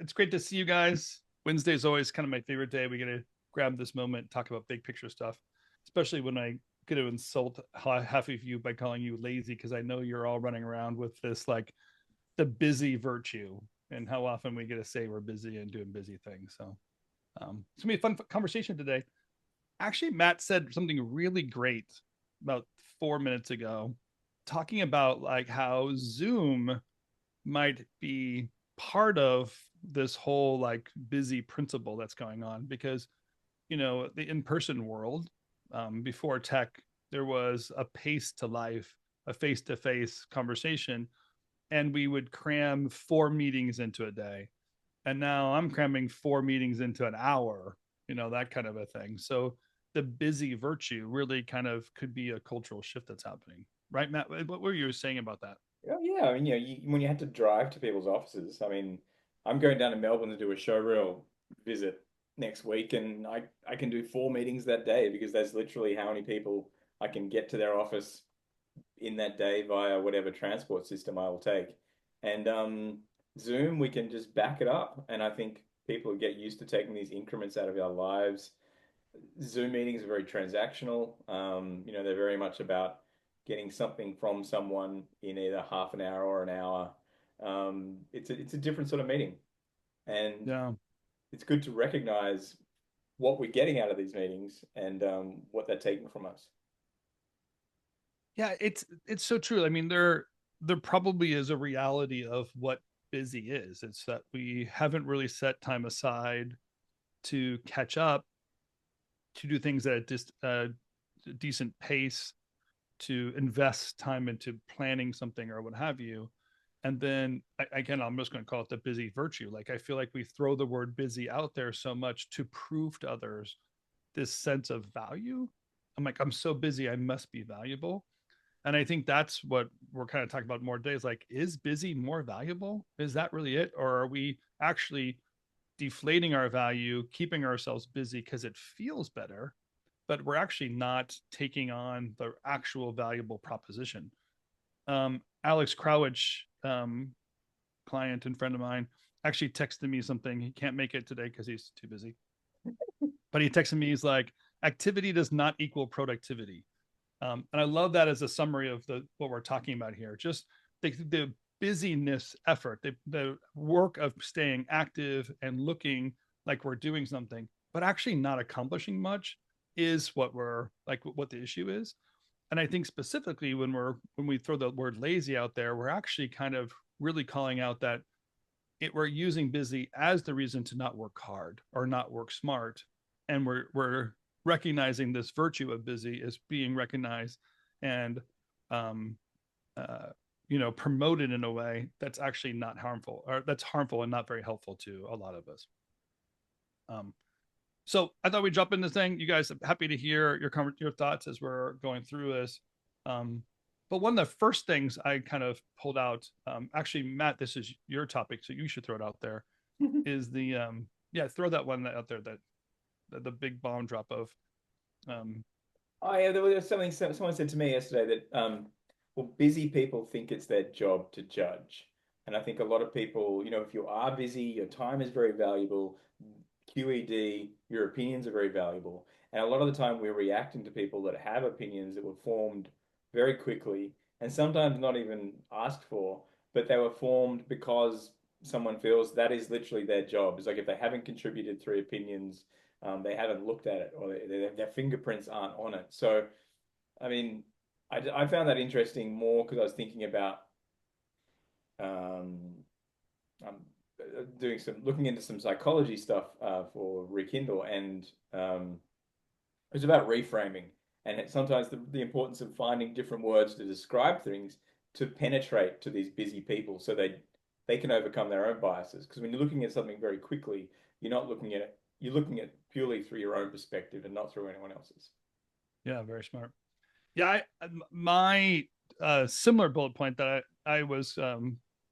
It's great to see you guys. Wednesday is always kind of my favorite day. We get to grab this moment, talk about big picture stuff, especially when I get to insult half of you by calling you lazy because I know you're all running around with this like the busy virtue and how often we get to say we're busy and doing busy things. So it's gonna be a fun conversation today. Actually, Matt said something really great about 4 minutes ago, talking about like how Zoom might be part of this whole like busy principle that's going on because the in-person world, before tech, there was a pace to life, a face-to-face conversation, and we would cram 4 meetings into a day, and now I'm cramming 4 meetings into an hour, that kind of a thing. So the busy virtue really kind of could be a cultural shift that's happening, right, Matt? What were you saying about that? Oh, yeah, I mean, when you had to drive to people's offices, I mean, I'm going down to Melbourne to do a showreel visit next week, and I can do 4 meetings that day because that's literally how many people I can get to their office in that day via whatever transport system I will take. And Zoom, we can just back it up, and I think people get used to taking these increments out of our lives. Zoom meetings are very transactional. They're very much about getting something from someone in either half an hour or an hour. It's a different sort of meeting, and Yeah. it's good to recognize what we're getting out of these meetings and what they're taking from us. Yeah, it's so true. I mean, there probably is a reality of what busy is. It's that we haven't really set time aside to catch up, to do things at a decent pace, to invest time into planning something or what have you. And then again, I'm just going to call it the busy virtue. Like I feel like we throw the word busy out there so much to prove to others this sense of value. I'm like, I'm so busy, I must be valuable. And I think that's what we're kind of talking about more today is like, is busy more valuable? Is that really it? Or are we actually deflating our value, keeping ourselves busy because it feels better, but we're actually not taking on the actual valuable proposition? Alex Krowich, client and friend of mine, actually texted me something. He can't make it today because he's too busy. But he texted me, he's like, activity does not equal productivity. And I love that as a summary of what we're talking about here. Just the busyness effort, the work of staying active and looking like we're doing something, but actually not accomplishing much is what the issue is. And I think specifically when we throw the word lazy out there, we're actually kind of really calling out that we're using busy as the reason to not work hard or not work smart, and we're recognizing this virtue of busy as being recognized and um, uh, promoted in a way that's actually not harmful, or that's harmful and not very helpful to a lot of us. um, so I thought we'd jump in this thing. You guys, I'm happy to hear your thoughts as we're going through this. Um, but one of the first things I kind of pulled out, actually, Matt, this is your topic, so you should throw it out there. Is the yeah, throw that one out there, that the big bomb drop of um, Oh yeah, there was something someone said to me yesterday that well, busy people think it's their job to judge, and I think a lot of people, if you are busy, your time is very valuable. QED, your opinions are very valuable, and a lot of the time we're reacting to people that have opinions that were formed very quickly, and sometimes not even asked for, but they were formed because someone feels that is literally their job. It's like if they haven't contributed three opinions they haven't looked at it or their fingerprints aren't on it. So, I mean, I found that interesting more because I was thinking about um, I'm doing looking into some psychology stuff for Rekindle, and it's about reframing and sometimes the importance of finding different words to describe things to penetrate to these busy people so they can overcome their own biases. Because when you're looking at something very quickly, you're not looking at it, you're looking at purely through your own perspective and not through anyone else's. yeah, very smart. Yeah, my similar bullet point that I was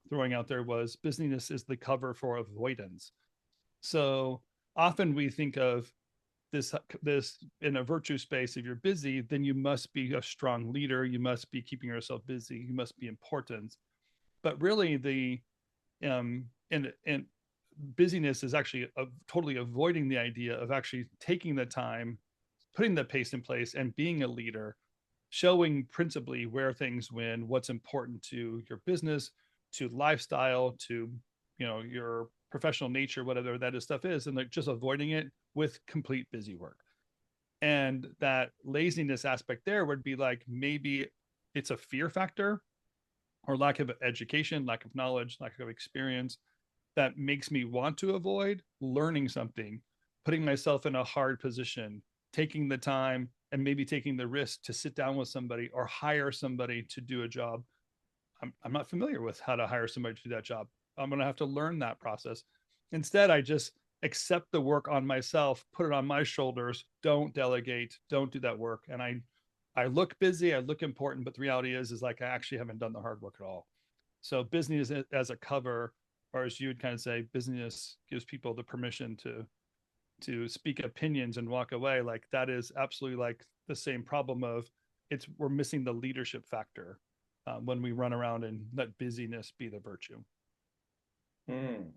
throwing out there was busyness is the cover for avoidance. So often we think of this in a virtue space. If you're busy, then you must be a strong leader, you must be keeping yourself busy, you must be important. But really the in busyness is actually totally avoiding the idea of actually taking the time, putting the pace in place, and being a leader, showing principally where things win, what's important to your business, to lifestyle, to your professional nature, whatever that is stuff is, and like just avoiding it with complete busy work. And that laziness aspect there would be like maybe it's a fear factor or lack of education, lack of knowledge, lack of experience that makes me want to avoid learning something, putting myself in a hard position, taking the time and maybe taking the risk to sit down with somebody or hire somebody to do a job. I'm not familiar with how to hire somebody to do that job. I'm going to have to learn that process. Instead, I just accept the work on myself, put it on my shoulders, don't delegate, don't do that work. And I look busy, I look important, but the reality is like I actually haven't done the hard work at all. So business as a cover, or as you would kind of say, business gives people the permission to speak opinions and walk away. Like that is absolutely like the same problem of we're missing the leadership factor when we run around and let busyness be the virtue. Hmm.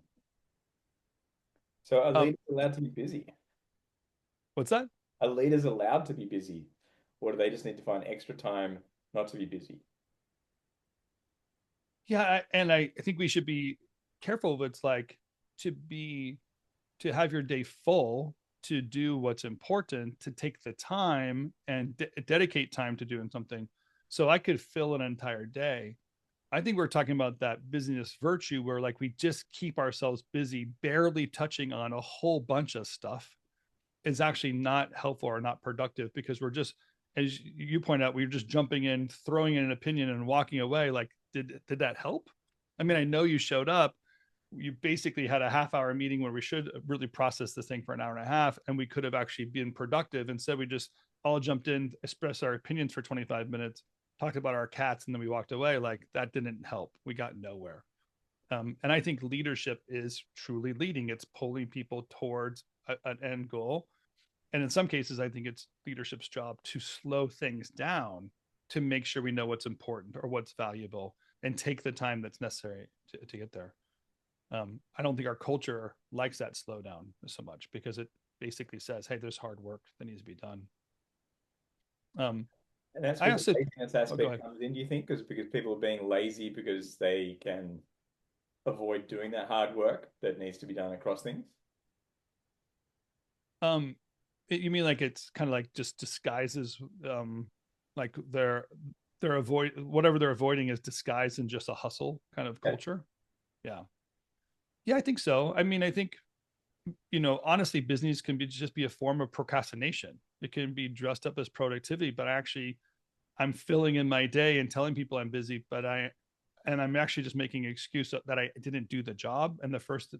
So are Um, leaders allowed to be busy? what's that? Are leaders allowed to be busy? Or do they just need to find extra time not to be busy? Yeah, and I think we should be careful of it's like to be to have your day full, to do what's important, to take the time and dedicate time to doing something. So I could fill an entire day. I think we're talking about that business virtue where like we just keep ourselves busy, barely touching on a whole bunch of stuff is actually not helpful or not productive because we're just, as you point out, we're just jumping in, throwing in an opinion and walking away. Like, did that help? I mean, I know you showed up. You basically had a half-hour meeting where we should really process this thing for an hour and a half, and we could have actually been productive. Instead, we just all jumped in, expressed our opinions for 25 minutes, talked about our cats, and then we walked away. Like that didn't help. We got nowhere. And I think leadership is truly leading. It's pulling people towards an end goal. And in some cases, I think it's leadership's job to slow things down to make sure we know what's important or what's valuable and take the time that's necessary to get there. I don't think our culture likes that slowdown so much because it basically says, hey, there's hard work that needs to be done. Um, And that's I where the also, laziness oh, go aspect ahead. comes in, do you think? Because people are being lazy because they can avoid doing that hard work that needs to be done across things? Um, you mean like it's kind of like just disguises, like they're avoid whatever they're avoiding is disguised in just a hustle kind of Yeah. culture. Yeah, yeah, I think so. I mean, I think honestly, business can be just be a form of procrastination. It can be dressed up as productivity, but actually, I'm filling in my day and telling people I'm busy, and I'm actually just making an excuse that I didn't do the job. And the first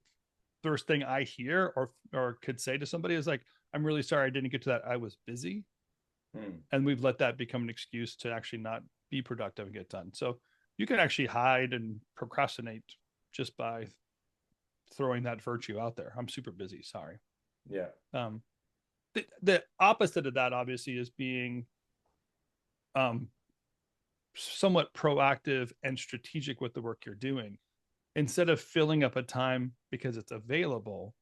thing I hear or could say to somebody is like, I'm really sorry I didn't get to that. I was busy. Hmm. And we've let that become an excuse to actually not be productive and get done. So you can actually hide and procrastinate just by throwing that virtue out there. I'm super busy. Sorry. Yeah. Um, the opposite of that obviously is being um, somewhat proactive and strategic with the work you're doing. Instead of filling up a time because it's available,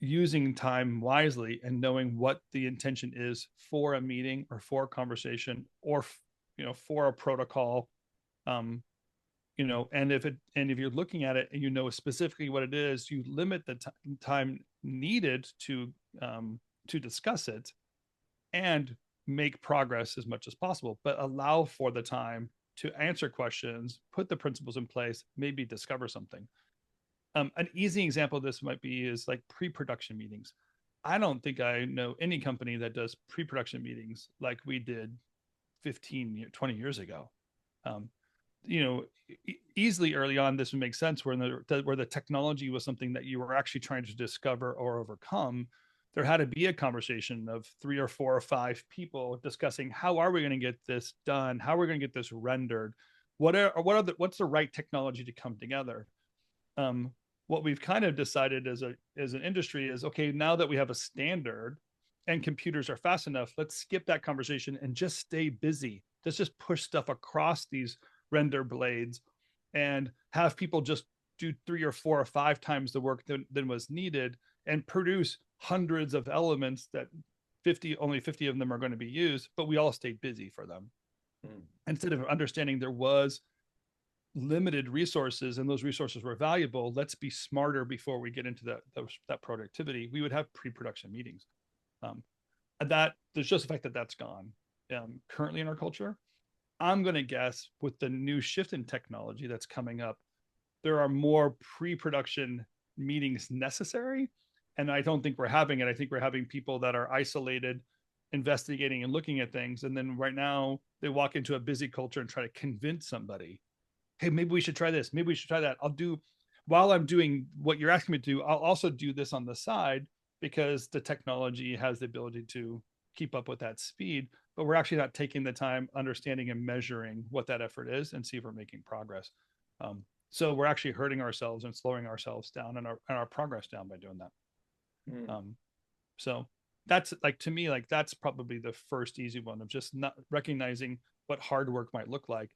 using time wisely and knowing what the intention is for a meeting or for a conversation or for a protocol. um and if you're looking at it and you know specifically what it is, you limit the time needed to discuss it and make progress as much as possible, but allow for the time to answer questions, put the principles in place, maybe discover something. An easy example of this might be is like pre-production meetings. I don't think I know any company that does pre-production meetings like we did 15, 20 years ago. Um, easily early on, this would make sense where the technology was something that you were actually trying to discover or overcome. There had to be a conversation of 3 or 4 or 5 people discussing how are we going to get this done, how are we going to get this rendered, what's the right technology to come together. um, what we've kind of decided as an industry is, okay, now that we have a standard and computers are fast enough, let's skip that conversation and just stay busy. Let's just push stuff across these render blades and have people just do 3 or 4 or 5 times the work than was needed and produce hundreds of elements that only 50 of them are going to be used, but we all stayed busy for them. Mm. Instead of understanding there was limited resources and those resources were valuable, let's be smarter before we get into that productivity. We would have pre-production meetings. Um, that there's just the fact that that's gone currently in our culture. I'm going to guess with the new shift in technology that's coming up, there are more pre-production meetings necessary. And I don't think we're having it. I think we're having people that are isolated, investigating and looking at things. And then right now they walk into a busy culture and try to convince somebody, hey, maybe we should try this. Maybe we should try that. While I'm doing what you're asking me to do, I'll also do this on the side because the technology has the ability to keep up with that speed, but we're actually not taking the time understanding and measuring what that effort is and see if we're making progress. So we're actually hurting ourselves and slowing ourselves down and our progress down by doing that. Mm. So that's like, to me, like that's probably the first easy one of just not recognizing what hard work might look like,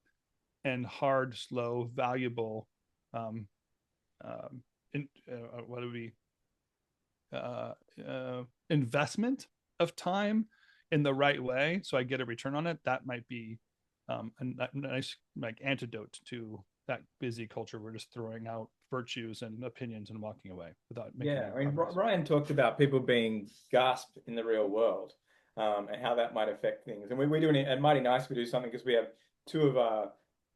and hard, slow, valuable, um, what would be uh, investment of time in the right way, so I get a return on it. That might be a nice like antidote to that busy culture. We're just throwing out virtues and opinions and walking away without making Yeah, any I mean, progress. Ryan talked about people being gasped in the real world, and how that might affect things. And we're doing it at Mighty Nice. We do something because we have two of our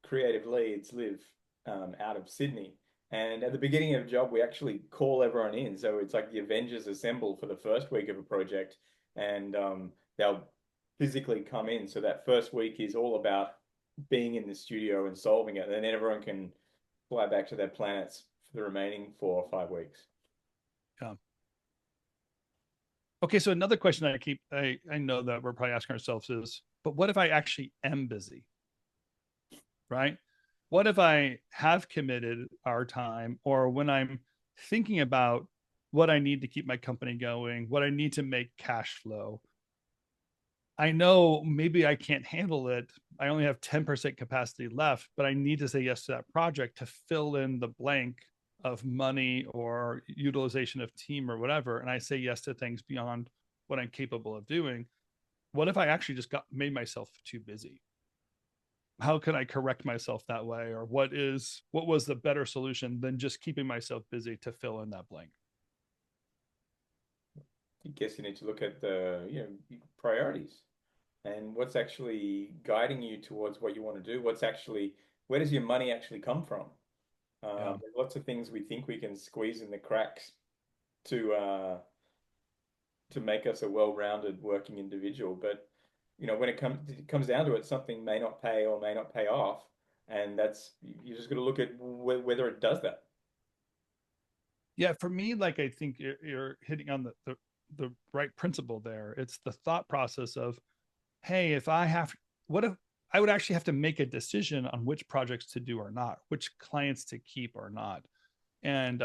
creative leads live out of Sydney. And at the beginning of a job, we actually call everyone in. So it's like the Avengers assemble for the first week of a project, and they'll physically come in. So that first week is all about being in the studio and solving it. And then everyone can fly back to their planets for the remaining 4 or 5 weeks. Yeah. Okay, so another question I know that we're probably asking ourselves is, but what if I actually am busy, right? What if I have committed our time, or when I'm thinking about what I need to keep my company going, what I need to make cash flow, I know maybe I can't handle it. I only have 10% capacity left, but I need to say yes to that project to fill in the blank of money or utilization of team or whatever. And I say yes to things beyond what I'm capable of doing. What if I actually just got made myself too busy? How can I correct myself that way? Or what was the better solution than just keeping myself busy to fill in that blank? I guess you need to look at the, priorities and what's actually guiding you towards what you want to do. Where does your money actually come from? Yeah. There's lots of things we think we can squeeze in the cracks to uh, to make us a well-rounded working individual. But when it comes down to it, something may not pay or may not pay off, and that's you just got to look at whether it does that. Yeah, for me, like I think you're hitting on the right principle there. It's the thought process of, hey, what if I would actually have to make a decision on which projects to do or not, which clients to keep or not. And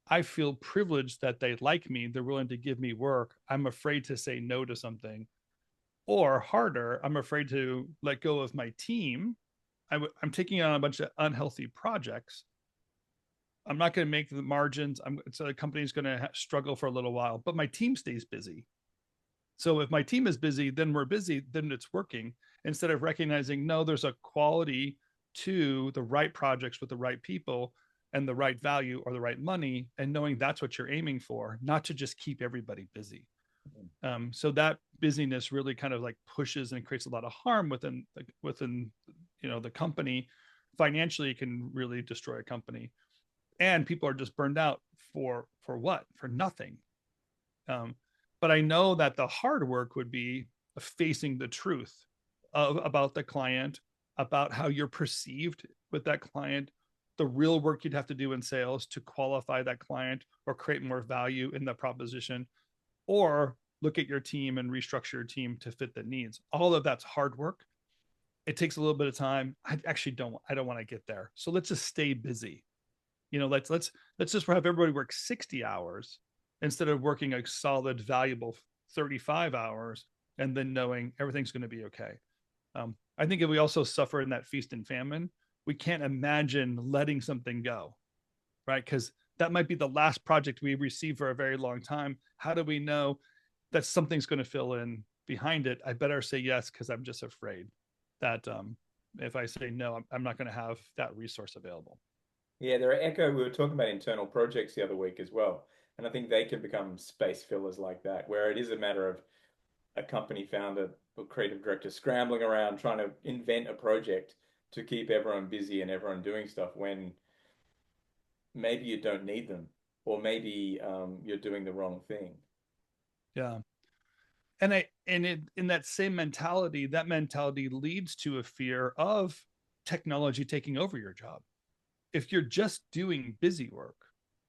I feel privileged that they like me, they're willing to give me work. I'm afraid to say no to something, or harder, I'm afraid to let go of my team. I'm taking on a bunch of unhealthy projects. I'm not going to make the margins. So the company's going to struggle for a little while, but my team stays busy. So if my team is busy, then we're busy, then it's working. Instead of recognizing, no, there's a quality to the right projects with the right people and the right value or the right money, and knowing that's what you're aiming for, not to just keep everybody busy. So that busyness really kind of like pushes and creates a lot of harm within the company. Financially, it can really destroy a company, and people are just burned out for what? For nothing. Um, but I know that the hard work would be facing the truth about the client, about how you're perceived with that client, the real work you'd have to do in sales to qualify that client or create more value in the proposition, or look at your team and restructure your team to fit the needs. All of that's hard work. It takes a little bit of time. I don't want to get there. So let's just stay busy. Let's just have everybody work 60 hours instead of working a solid, valuable 35 hours and then knowing everything's going to be okay. I think if we also suffer in that feast and famine, we can't imagine letting something go. right? Because that might be the last project we receive for a very long time. How do we know that something's going to fill in behind it? I better say yes because I'm just afraid that if I say no, I'm not going to have that resource available. Yeah, there are echo. We were talking about internal projects the other week as well. And I think they can become space fillers like that, where it is a matter of a company founder or creative director scrambling around trying to invent a project to keep everyone busy and everyone doing stuff when maybe you don't need them, or maybe you're doing the wrong thing. Yeah. And in that same mentality, that mentality leads to a fear of technology taking over your job. If you're just doing busy work,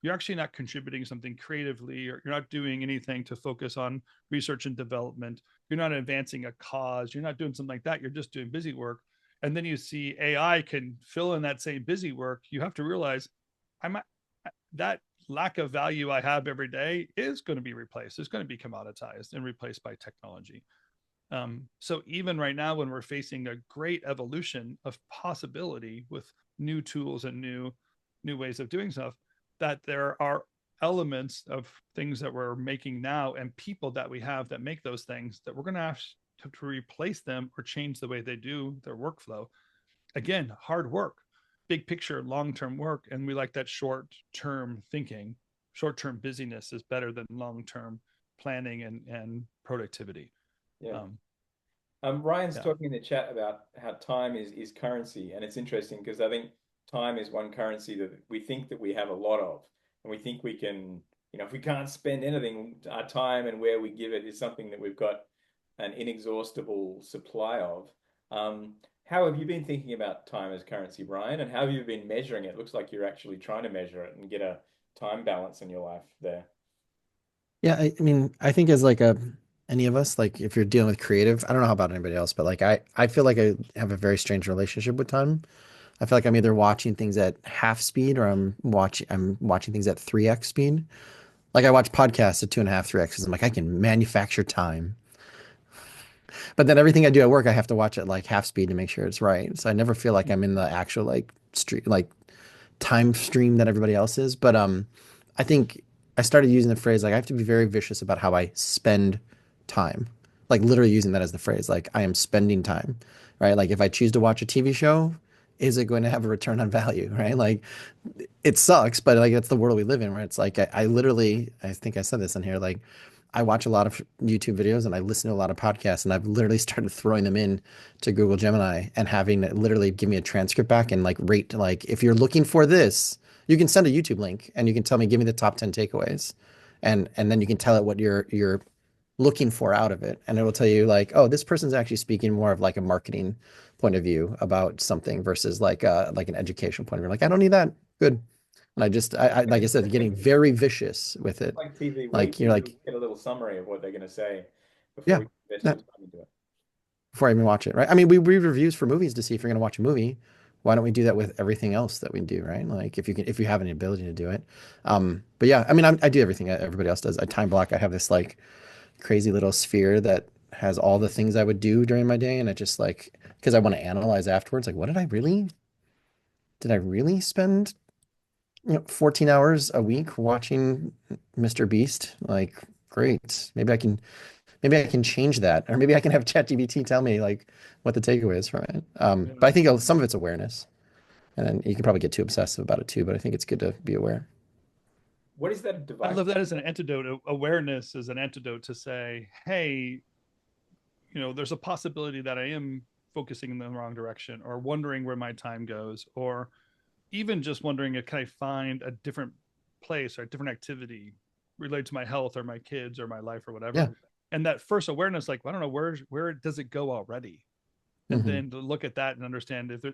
you're actually not contributing something creatively, or you're not doing anything to focus on research and development. You're not advancing a cause. You're not doing something like that. You're just doing busy work. And then you see AI can fill in that same busy work. You have to realize I'm that lack of value I have every day is going to be replaced. It's going to be commoditized and replaced by technology. So even right now, when we're facing a great evolution of possibility with new tools and new ways of doing stuff, that there are elements of things that we're making now and people that we have that make those things that we're going to have to replace them or change the way they do their workflow. Again, hard work, big picture, long-term work, and we like that short-term thinking. Short-term busyness is better than long-term planning and productivity. Yeah. um, Ryan's yeah. talking in the chat about how time is currency, and it's interesting because I think time is one currency that we think that we have a lot of, and we think we can, if we can't spend anything, our time and where we give it is something that we've got an inexhaustible supply of. How have you been thinking about time as currency, Brian, and how have you been measuring it? It looks like you're actually trying to measure it and get a time balance in your life there. Yeah, I mean, I think as like a any of us, like if you're dealing with creative, I don't know how about anybody else, but like I feel like I have a very strange relationship with time. I feel like I'm either watching things at half speed or I'm watching things at 3x speed. Like I watch podcasts at 2.5, 3x because I'm like I can manufacture time. But then everything I do at work, I have to watch at like half speed to make sure it's right. So I never feel like I'm in the actual like street like time stream that everybody else is. But I think I started using the phrase like I have to be very vicious about how I spend time. Like literally using that as the phrase, like I am spending time, right? Like if I choose to watch a TV show, is it going to have a return on value, right? Like it sucks, but like that's the world we live in, right? It's like I literally, I think I said this in here, like I watch a lot of YouTube videos and I listen to a lot of podcasts, and I've literally started throwing them in to Google Gemini and having it literally give me a transcript back and like rate, like if you're looking for this, you can send a YouTube link and you can tell me, give me the top 10 takeaways. And then you can tell it what you're looking for out of it. And it will tell you like, oh, this person's actually speaking more of like a marketing point of view about something versus like an educational point of view. Like, I don't need that. Good. And I like I said, getting very vicious with it. Like TV Like you're Weekly, you like, get a little summary of what they're going to say before yeah, you invest yeah, your time into it. before I even watch it, right? I mean, we read reviews for movies to see if you're going to watch a movie. Why don't we do that with everything else that we do, right? Like if you have any ability to do it. But yeah, I mean, I do everything that everybody else does. I time block. I have this like crazy little sphere that has all the things I would do during my day, and it just like because I want to analyze afterwards, like what did I really spend 14 hours a week watching Mr. Beast? Like, great. Maybe I can change that, or maybe I can have ChatGPT tell me like what the takeaway is from it. But I Mm. think some of it's awareness, and then you can probably get too obsessive about it too. But I think it's good to be aware. What is that I device? love that as an antidote. Awareness is an antidote to say, hey, there's a possibility that I am focusing in the wrong direction, or wondering where my time goes, or even just wondering if can I find a different place or a different activity related to my health or my kids or my life or Yeah. whatever. And that first awareness, like, well, I don't know, where does it go already? And Hmm. then to look at that and understand if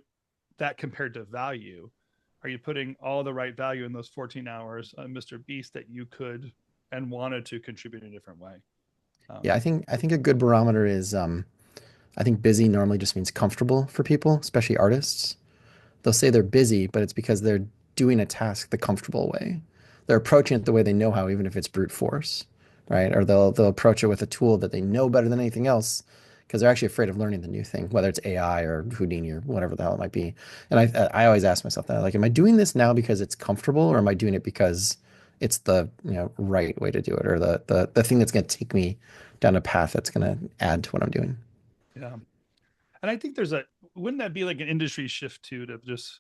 that compared to value, are you putting all the right value in those 14 hours on Mr. Beast that you could and wanted to contribute in a different way? Yeah, um, I think a good barometer is I think busy normally just means comfortable for people, especially artists. They'll say they're busy, but it's because they're doing a task the comfortable way. They're approaching it the way they know how, even if it's brute force, right? Or they'll approach it with a tool that they know better than anything else because they're actually afraid of learning the new thing, whether it's AI or Houdini or whatever the hell it might be. And I always ask myself that, like, am I doing this now because it's comfortable, or am I doing it because it's the, right way to do it, or the thing that's going to take me down a path that's going to add to what I'm doing. Yeah. And I think wouldn't that be like an industry shift too, to just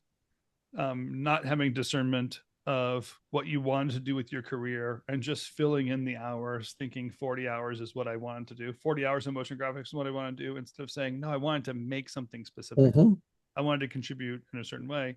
not having discernment of what you wanted to do with your career and just filling in the hours, thinking 40 hours is what I wanted to do. 40 hours in motion graphics is what I want to do, instead of saying, no, I wanted to make something specific. Hmm. I wanted to contribute in a certain way.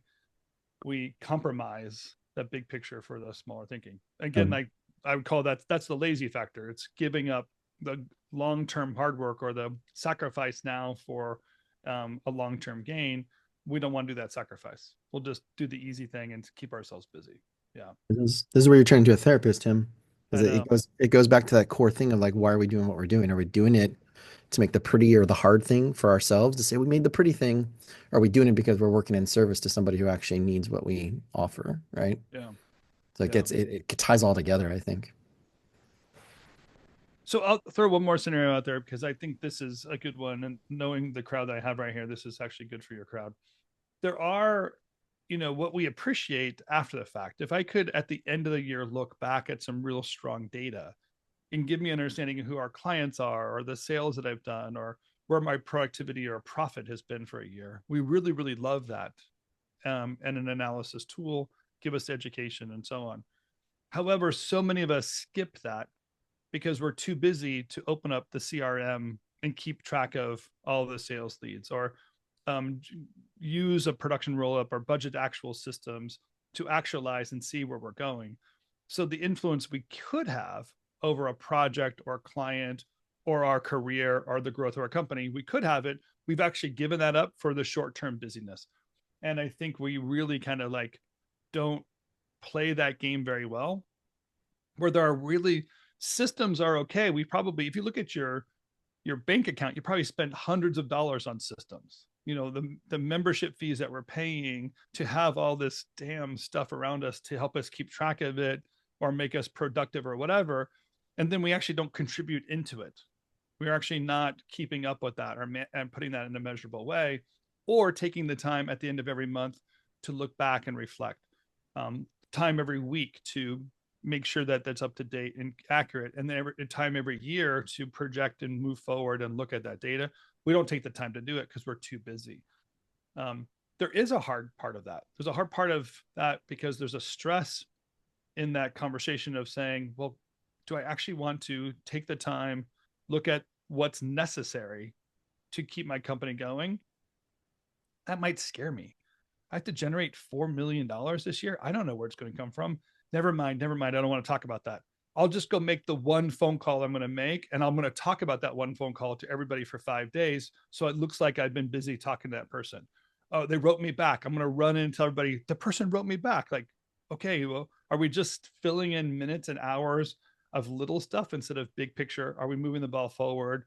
We compromise that big picture for the smaller thinking. Again, Um, like I would call that's the lazy factor. It's giving up the long-term hard work or the sacrifice now for a long-term gain. We don't want to do that sacrifice. We'll just do the easy thing and keep ourselves busy. Yeah, this is where you're turning to a therapist, Tim. I Because know. it goes back to that core thing of like, why are we doing what we're doing? Are we doing it to make the pretty or the hard thing for ourselves to say we made the pretty thing? Or are we doing it because we're working in service to somebody who actually needs what we offer, right? Yeah, So yeah. it ties all together, I think. So I'll throw one more scenario out there because I think this is a good one. And knowing the crowd that I have right here, this is actually good for your crowd. There are, what we appreciate after the fact. If I could, at the end of the year, look back at some real strong data and give me an understanding of who our clients are or the sales that I've done or where my productivity or profit has been for a year, we really, really love that. And an analysis tool, give us education and so on. However, so many of us skip that because we're too busy to open up the CRM and keep track of all the sales leads, or um, use a production roll up or budget actual systems to actualize and see where we're going. So the influence we could have over a project or a client or our career or the growth of our company, we could have it. We've actually given that up for the short term busyness. And I think we really kind of like don't play that game very well, where there are really systems are okay. We probably, if you look at your bank account, you probably spent hundreds of dollars on systems. The membership fees that we're paying to have all this damn stuff around us to help us keep track of it or make us productive or whatever. And then we actually don't contribute into it. We're actually not keeping up with that and putting that in a measurable way, or taking the time at the end of every month to look back and reflect. Time every week to make sure that that's up to date and accurate, and then time every year to project and move forward and look at that data. We don't take the time to do it because we're too busy. There is a hard part of that. There's a hard part of that because there's a stress in that conversation of saying, well, do I actually want to take the time, look at what's necessary to keep my company going? That might scare me. I have to generate $4 million this year. I don't know where it's going to come from. Never mind, never mind. I don't want to talk about that. I'll just go make the one phone call I'm going to make, and I'm going to talk about that one phone call to everybody for 5 days. So it looks like I've been busy talking to that person. Oh, they wrote me back. I'm going to run in and tell everybody the person wrote me back. Like, okay, well, are we just filling in minutes and hours of little stuff instead of big picture? Are we moving the ball forward?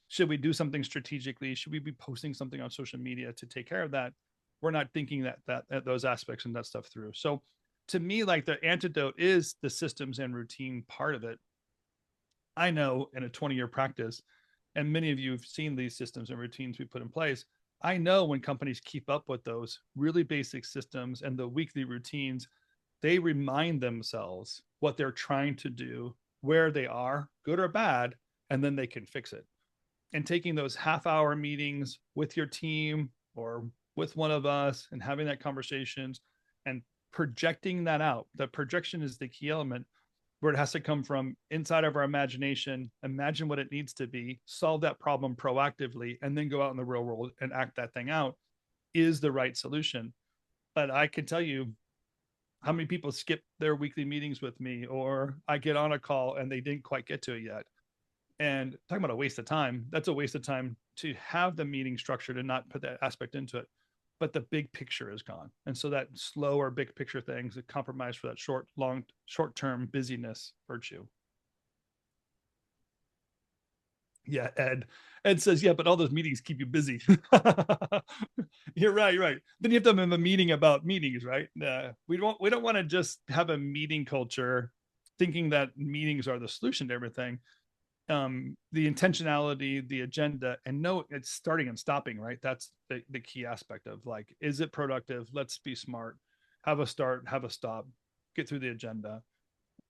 Should we do something strategically? Should we be posting something on social media to take care of that? We're not thinking that those aspects and that stuff through. So to me, like, the antidote is the systems and routine part of it. I know in a 20-year practice, and many of you have seen these systems and routines we put in place. I know when companies keep up with those really basic systems and the weekly routines, they remind themselves what they're trying to do, where they are, good or bad, and then they can fix it. And taking those half-hour meetings with your team or with one of us and having that conversations and projecting that out. The projection is the key element, where it has to come from inside of our imagination, imagine what it needs to be, solve that problem proactively, and then go out in the real world and act that thing out, is the right solution. But I can tell you how many people skip their weekly meetings with me, or I get on a call and they didn't quite get to it yet. And talking about a waste of time, that's a waste of time to have the meeting structured and not put that aspect into it. But the big picture is gone. And so that slower big picture things that compromise for that short term busyness virtue. Yeah, Ed. Ed says, yeah, but all those meetings keep you busy. You're right, right. Then you have to have a meeting about meetings, right? We don't want to just have a meeting culture thinking that meetings are the solution to everything. The intentionality, the agenda, and no, it's starting and stopping, right? That's the key aspect of like, is it productive? Let's be smart. Have a start, have a stop, get through the agenda,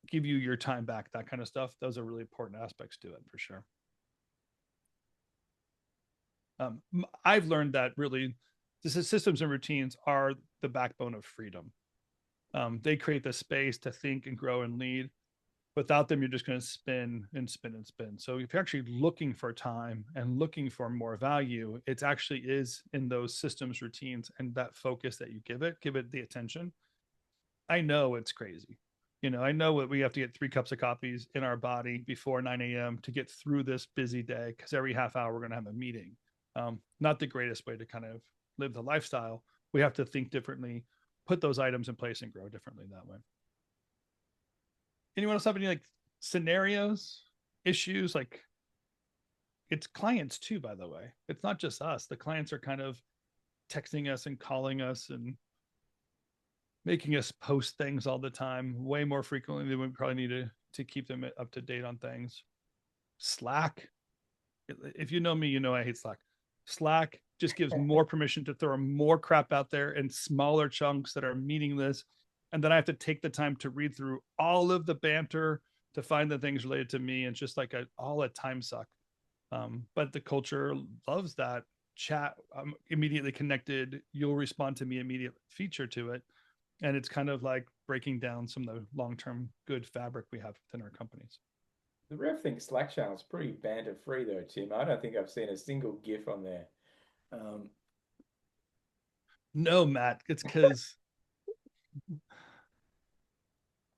give you your time back, that kind of stuff. Those are really important aspects to it for sure. I've learned that really the systems and routines are the backbone of freedom. They create the space to think and grow and lead. Without them, you're just going to spin and spin and spin. So if you're actually looking for time and looking for more value, it actually is in those systems, routines, and that focus that you give it the attention. I know it's crazy. I know that we have to get 3 cups of coffees in our body before 9 a.m. to get through this busy day because every half hour we're going to have a meeting. Not the greatest way to kind of live the lifestyle. We have to think differently, put those items in place, and grow differently that way. Anyone else have any like scenarios, issues? Like it's clients too, by the way. It's not just us. The clients are kind of texting us and calling us and making us post things all the time, way more frequently than we probably need to keep them up to date on things. Slack. If you know me, you know I hate Slack. Slack just gives more permission to throw more crap out there in smaller chunks that are meaningless. And then I have to take the time to read through all of the banter to find the things related to me. And it's just like all a time suck. But the culture loves that chat. I'm immediately connected. You'll respond to me immediate feature to it. And it's kind of like breaking down some of the long-term good fabric we have within our companies. The RevThink Slack channel is pretty banter free though, Tim. I don't think I've seen a single GIF on there. No, Matt, it's because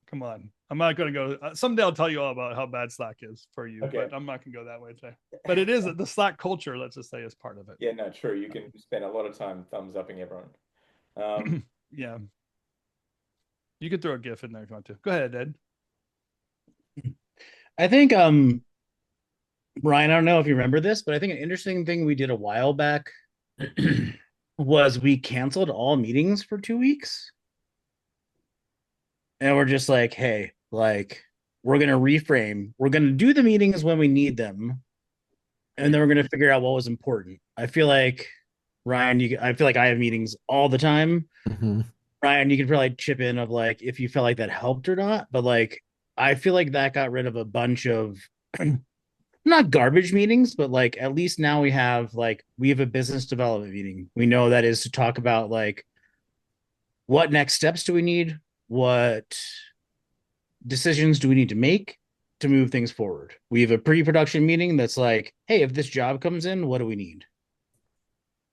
come on. I'm not going to go. Someday I'll tell you all about how bad Slack is for you, Okay. but I'm not going to go that way today. But it is the Slack culture, let's just say, is part of it. Yeah, no, true. You can spend a lot of time thumbs upping everyone. Yeah. You could throw a GIF in there if you want to. Go ahead, Ed. I think Ryan, I don't know if you remember this, but I think an interesting thing we did a while back was we canceled all meetings for 2 weeks. And we're just like, hey, like we're gonna reframe. We're gonna do the meetings when we need them, and then we're gonna figure out what was important. I feel like Ryan, I feel like I have meetings all the time. Mm-hmm. Ryan, you could probably chip in of like if you felt like that helped or not, but like I feel like that got rid of a bunch of not garbage meetings, but like at least now we have a business development meeting. We know that is to talk about like what next steps do we need, what decisions do we need to make to move things forward. We have a pre-production meeting that's like, hey, if this job comes in, what do we need?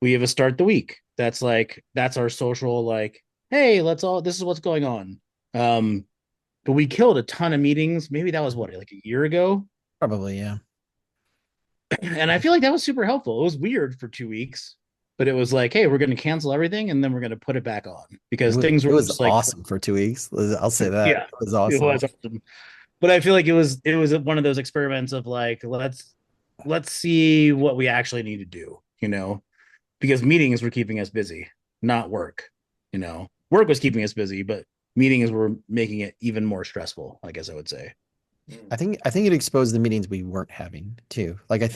We have a start the week. That's our social like, hey, this is what's going on. But we killed a ton of meetings. Maybe that was what, like a year ago? Probably, yeah. And I feel like that was super helpful. It was weird for 2 weeks, but it was like, hey, we're going to cancel everything and then we're going to put it back on because things were it was just like awesome for 2 weeks. I'll say that. yeah, It was awesome. it was awesome. But I feel like it was one of those experiments of like let's see what we actually need to do, because meetings were keeping us busy, not work. Work was keeping us busy, but meetings were making it even more stressful, I guess I would say. I think it exposed the meetings we weren't having too. Like I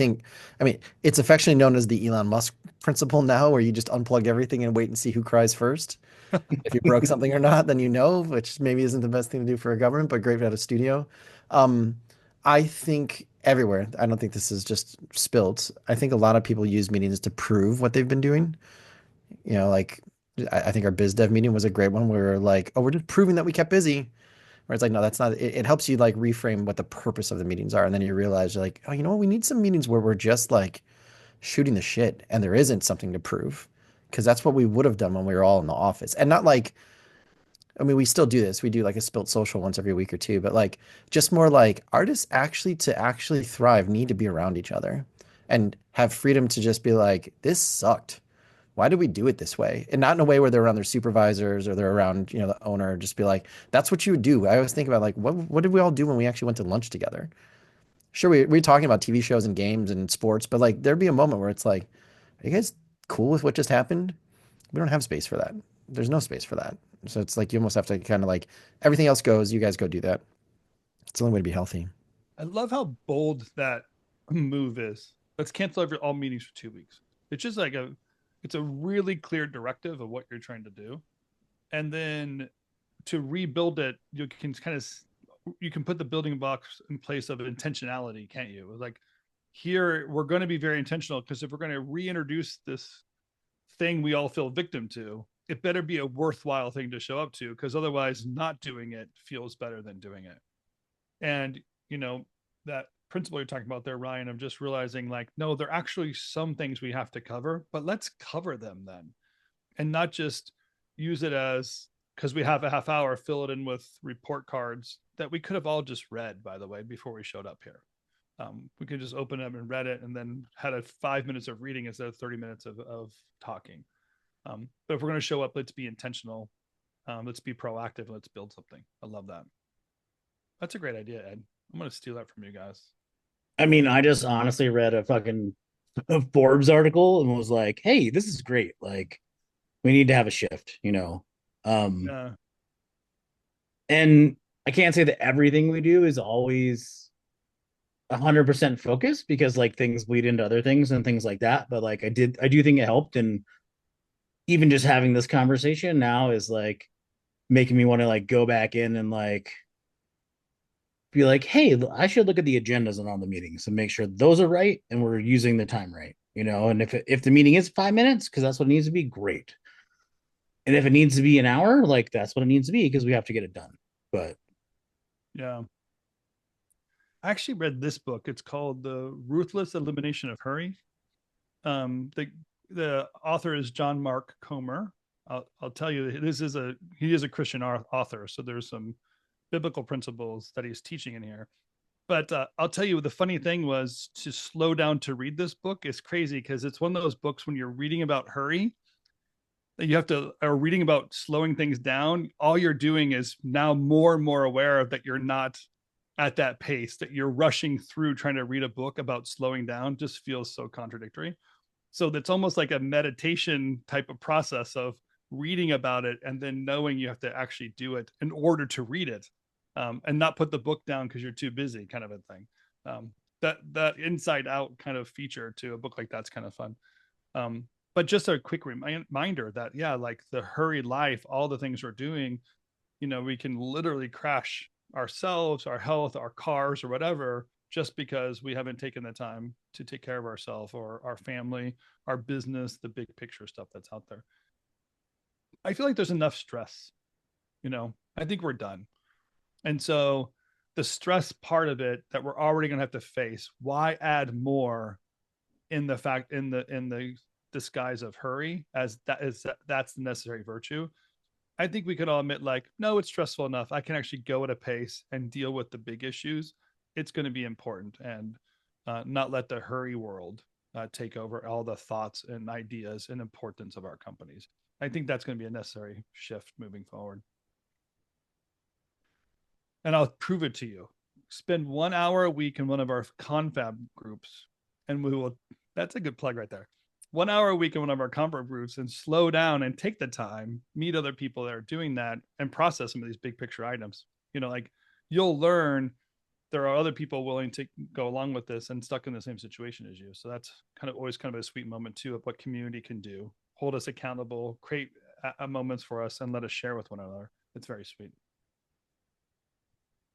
mean, it's affectionately known as the Elon Musk principle now, where you just unplug everything and wait and see who cries first. If you broke something or not, then which maybe isn't the best thing to do for a government, but great to have a studio. Um, I think everywhere. I don't think this is just spilt. I think a lot of people use meetings to prove what they've been doing. Like I think our biz dev meeting was a great one where we're like, oh, we're just proving that we kept busy. Where it's like, no, that's not it. It helps you like reframe what the purpose of the meetings are. And then you realize you're like, oh, you know what? We need some meetings where we're just like shooting the shit and there isn't something to prove. Because that's what we would have done when we were all in the office. And not like, I mean, we still do this. We do like a spilt social once every week or two, but like just more like artists to actually thrive need to be around each other and have freedom to just be like, this sucked. Why did we do it this way? And not in a way where they're around their supervisors or they're around, the owner. Just be like, that's what you would do. I always think about like, what did we all do when we actually went to lunch together? Sure, we're talking about TV shows and games and sports, but like there'd be a moment where it's like, are you guys cool with what just happened? We don't have space for that. There's no space for that. So it's like you almost have to kind of like everything else goes, you guys go do that. It's the only way to be healthy. I love how bold that move is. Let's cancel all meetings for 2 weeks. It's just like it's a really clear directive of what you're trying to do. And then to rebuild it, you can you can put the building blocks in place of intentionality, can't you? Like here, we're going to be very intentional because if we're going to reintroduce this thing we all feel victim to, it better be a worthwhile thing to show up to, because otherwise not doing it feels better than doing it. And you know, that principle you're talking about there, Ryan, of just realizing like, no, there are actually some things we have to cover, but let's cover them then, and not just use it as, because we have a half hour, fill it in with report cards that we could have all just read, by the way, before we showed up here. We could just open them and read it and then had a 5 minutes of reading instead of 30 minutes of talking. But if we're going to show up, let's be intentional. Let's be proactive. Let's build something. I love that. That's a great idea, Ed. I'm going to steal that from you guys. I mean, I just honestly read a fucking a Forbes article and was like, hey, this is great. Like, we need to have a shift, you know. Yeah. And I can't say that everything we do is always 100% focused, because like things bleed into other things and things like that. But like I do think it helped. And even just having this conversation now is like making me want to like go back in and like be like, hey, I should look at the agendas and all the meetings and make sure those are right and we're using the time right, you know. And if the meeting is 5 minutes because that's what it needs to be, great. And if it needs to be an hour, like that's what it needs to be because we have to get it done. But Yeah. I actually read this book. It's called The Ruthless Elimination of Hurry. The author is John Mark Comer. I'll tell you, he is a Christian author, so there's some biblical principles that he's teaching in here. But I'll tell you, the funny thing was to slow down to read this book is crazy, because it's one of those books when you're reading about hurry that you have to, or reading about slowing things down, all you're doing is now more and more aware of that you're not at that pace, that you're rushing through trying to read a book about slowing down just feels so contradictory. So that's almost like a meditation type of process of reading about it and then knowing you have to actually do it in order to read it, and not put the book down because you're too busy, kind of a thing. That inside out kind of feature to a book like that's kind of fun. But just a quick reminder that, yeah, like the hurried life, all the things we're doing, you know, we can literally crash ourselves, our health, our cars, or whatever, just because we haven't taken the time to take care of ourselves or our family, our business, the big picture stuff that's out there. I feel like there's enough stress, you know, I think we're done. And so the stress part of it that we're already going to have to face, why add more in the fact, in the disguise of hurry, as that's the necessary virtue. I think we could all admit, like, no, it's stressful enough. I can actually go at a pace and deal with the big issues. It's going to be important, and not let the hurry world take over all the thoughts and ideas and importance of our companies. I think that's going to be a necessary shift moving forward. And I'll prove it to you. Spend 1 hour a week in one of our confab groups, and we will. That's a good plug right there. 1 hour a week in one of our confab groups, and slow down and take the time, meet other people that are doing that, and process some of these big picture items. You know, like, you'll learn there are other people willing to go along with this and stuck in the same situation as you. So that's kind of always kind of a sweet moment too of what community can do. Hold us accountable, create moments for us, and let us share with one another. It's very sweet.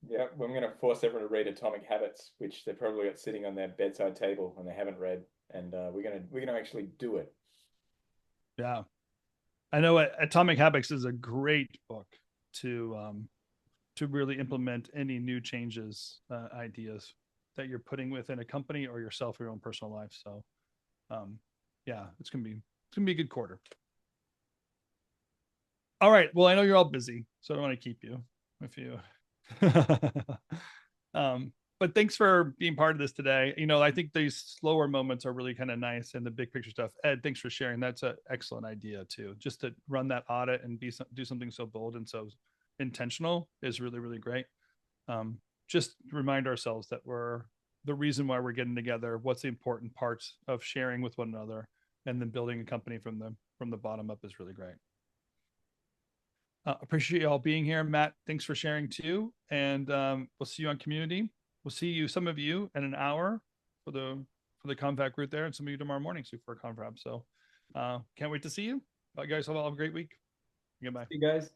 Yeah, well, I'm going to force everyone to read Atomic Habits, which they've probably got sitting on their bedside table and they haven't read, and we're gonna actually do it. Yeah, I know Atomic Habits is a great book to really implement any new changes, ideas that you're putting within a company or yourself, your own personal life. So, yeah, it's gonna be a good quarter. All right. Well, I know you're all busy, so I don't want to keep you if you. But thanks for being part of this today. You know, I think these slower moments are really kind of nice, and the big picture stuff. Ed, thanks for sharing. That's an excellent idea too. Just to run that audit and do something so bold and so intentional is really, really great. Just remind ourselves that we're the reason why we're getting together. What's the important parts of sharing with one another, and then building a company from the bottom up is really great. Appreciate you all being here. Matt, thanks for sharing too. And we'll see you on community. we'll see you, some of you, in an hour for the contact route there, and some of you tomorrow morning for a confab. So can't wait to see you. You guys all have a great week. Goodbye. You guys.